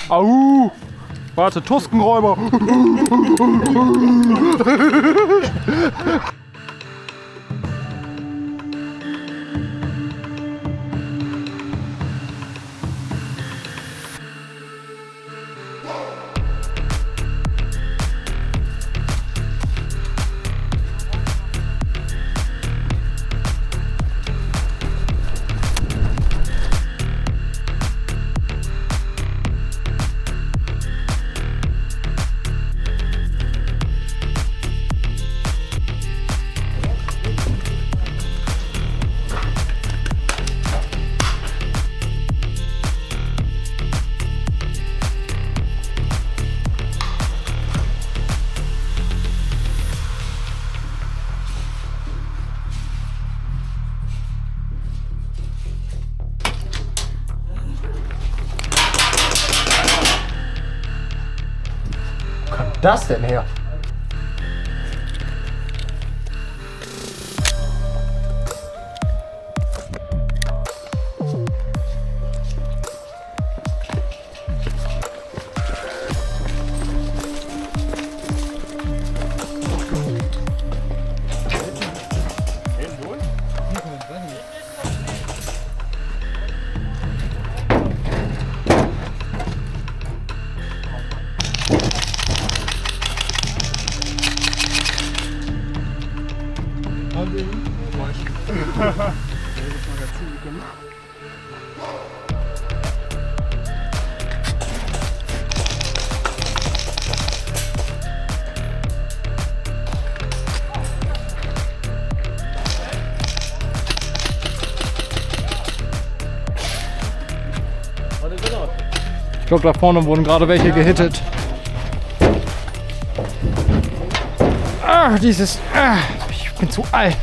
Au! Warte, Tuskenräuber! Das denn her? Ich glaube, da vorne wurden gerade welche gehittet. Ich bin zu alt.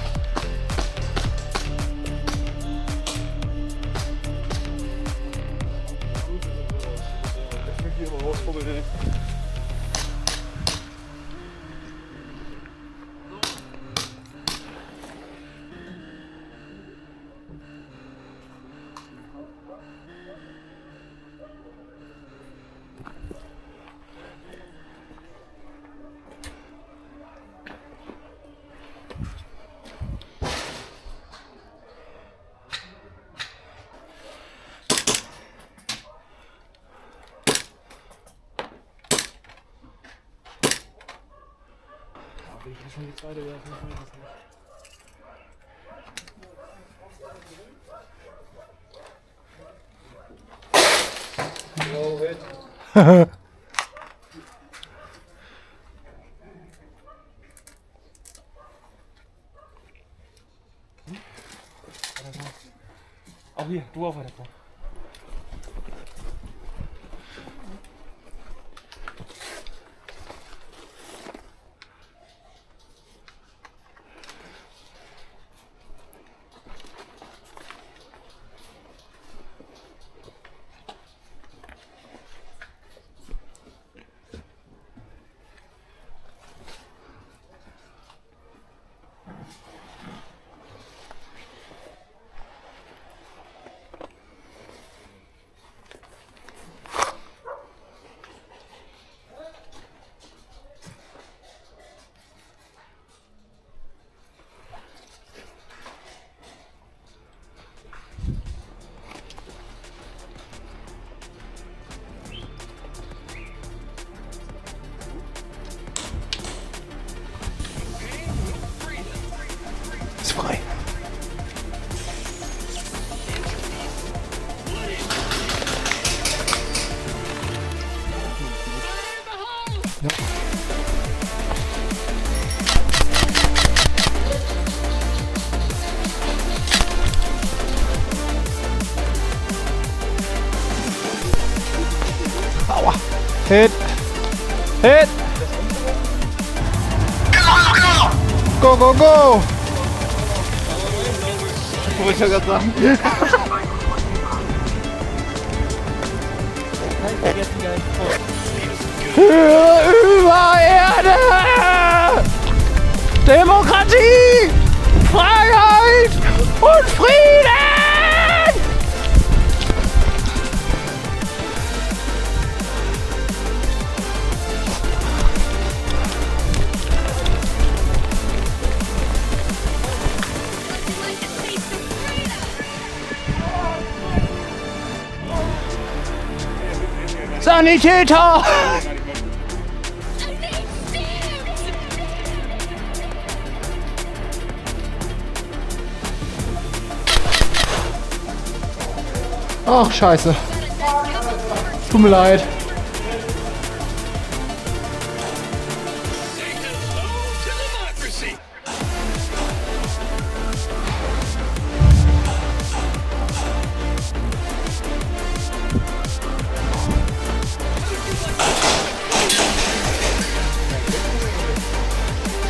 Ich schon die zweite werfen, ich weiß es nicht. Auch hier, du auch weiter vor. Ist frei. Ja. Aua. Hit. Hit. Go, go, go. Wollte ich ja gerade sagen. Über Erde! Demokratie! Freiheit und Frieden! Sanitäter! Ach, scheiße. Tut mir leid.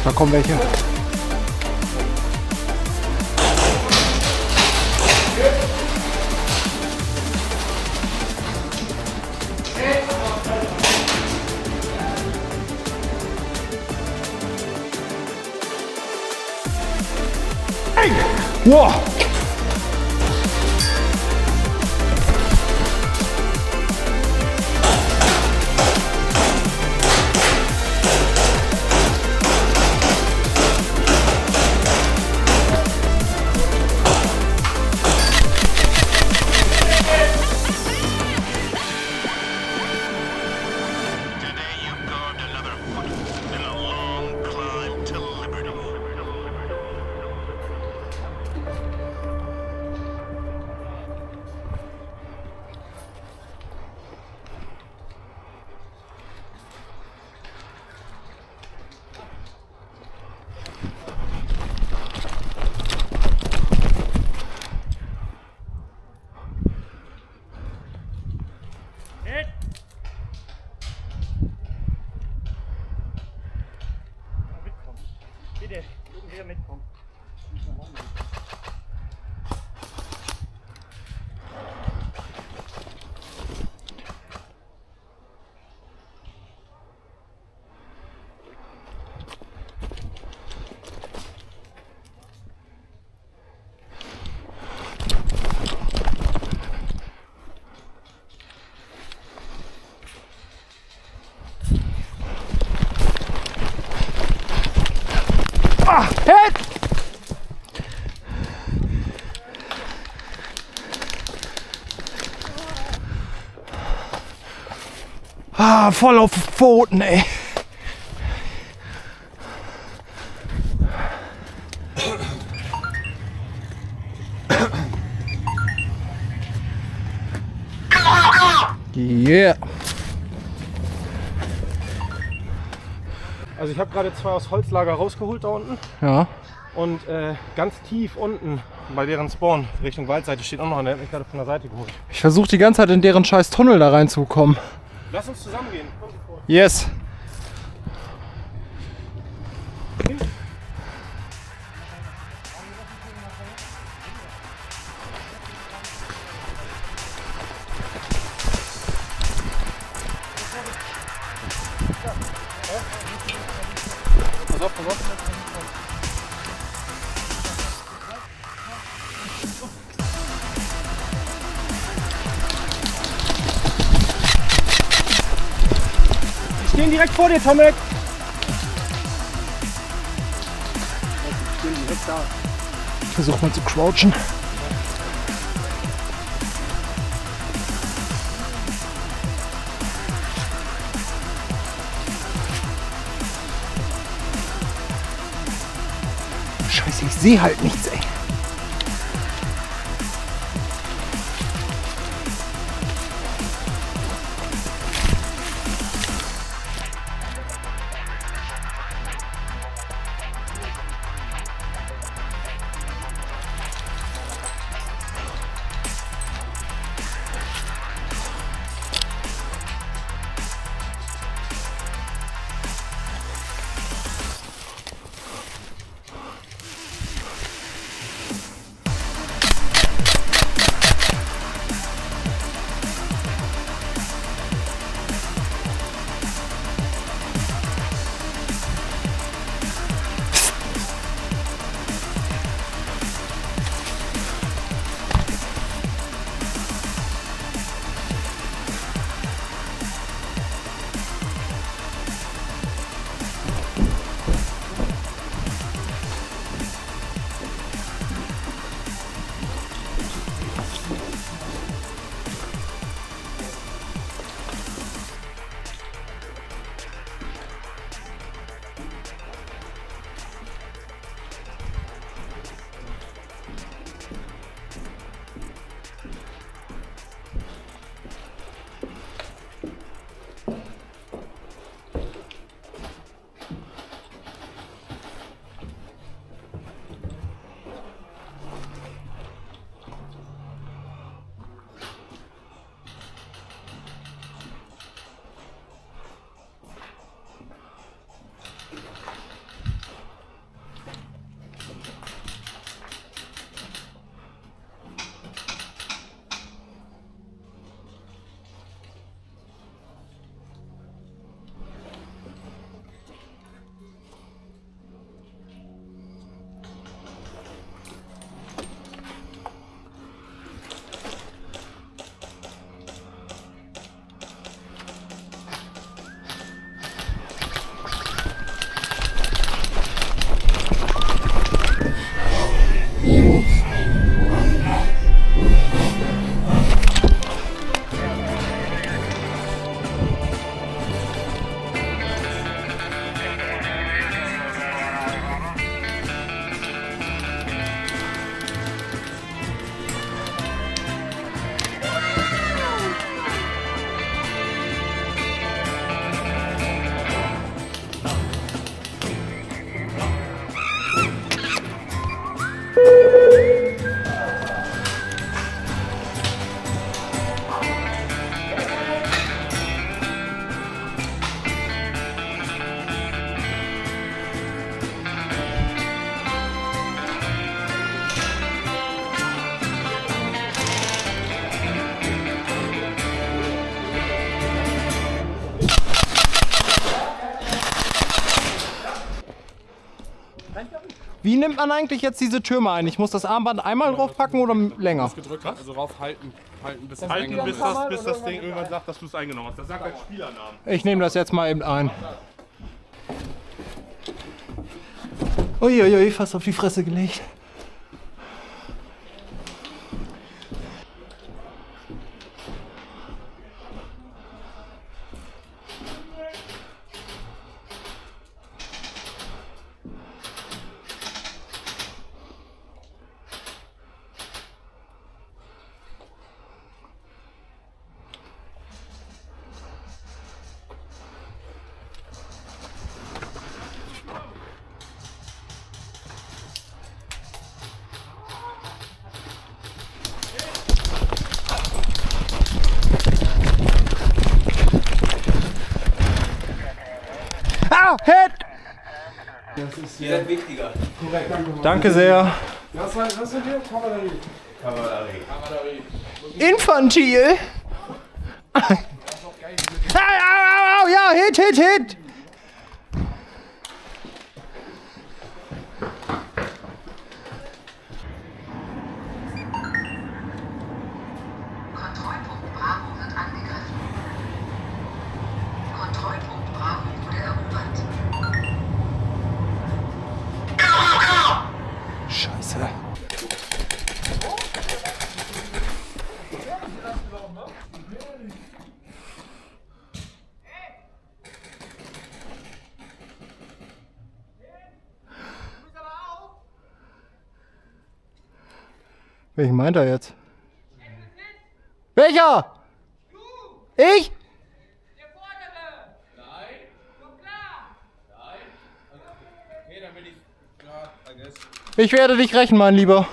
Da kommen welche. Wow. Bitte, irgendwer mitkommen. Ah, voll auf Pfoten, ey. Yeah. Also ich habe gerade 2 aus Holzlager rausgeholt da unten. Ja. Und ganz tief unten bei deren Spawn Richtung Waldseite steht auch noch einer. Der hat mich gerade von der Seite geholt. Ich versuche die ganze Zeit in deren scheiß Tunnel da reinzukommen. Lass uns zusammen gehen. Komm vor. Yes. Pass auf, pass auf. Die stehen direkt vor dir, Tomek. Die stehen direkt da. Ich versuche mal zu crouchen. Scheiße, ich sehe halt nichts, ey. Wie nimmt man eigentlich jetzt diese Türme ein? Ich muss das Armband einmal draufpacken oder länger? Gedrückt hast, also raufhalten, bis es Halten, bis das Ding irgendwann sagt, dass du es eingenommen hast. Das sagt als Spielernamen. Ich nehme das jetzt mal eben ein. Uiuiui, fast auf die Fresse gelegt. Ah, Hit! Das ist hier wichtiger. Danke sehr. Was sind hier? Kavallerie. Infantil! Au, au, au, ja, Hit! Kontrollpunkt Bravo wird angegriffen. Kontrollpunkt Bravo wurde erobert. Scheiße. Welchen meint er jetzt? Welcher? Ich? Der Vordere! Nein! Nur klar! Nein! Okay, dann bin ich klar, I guess. Ich werde dich rächen, mein Lieber.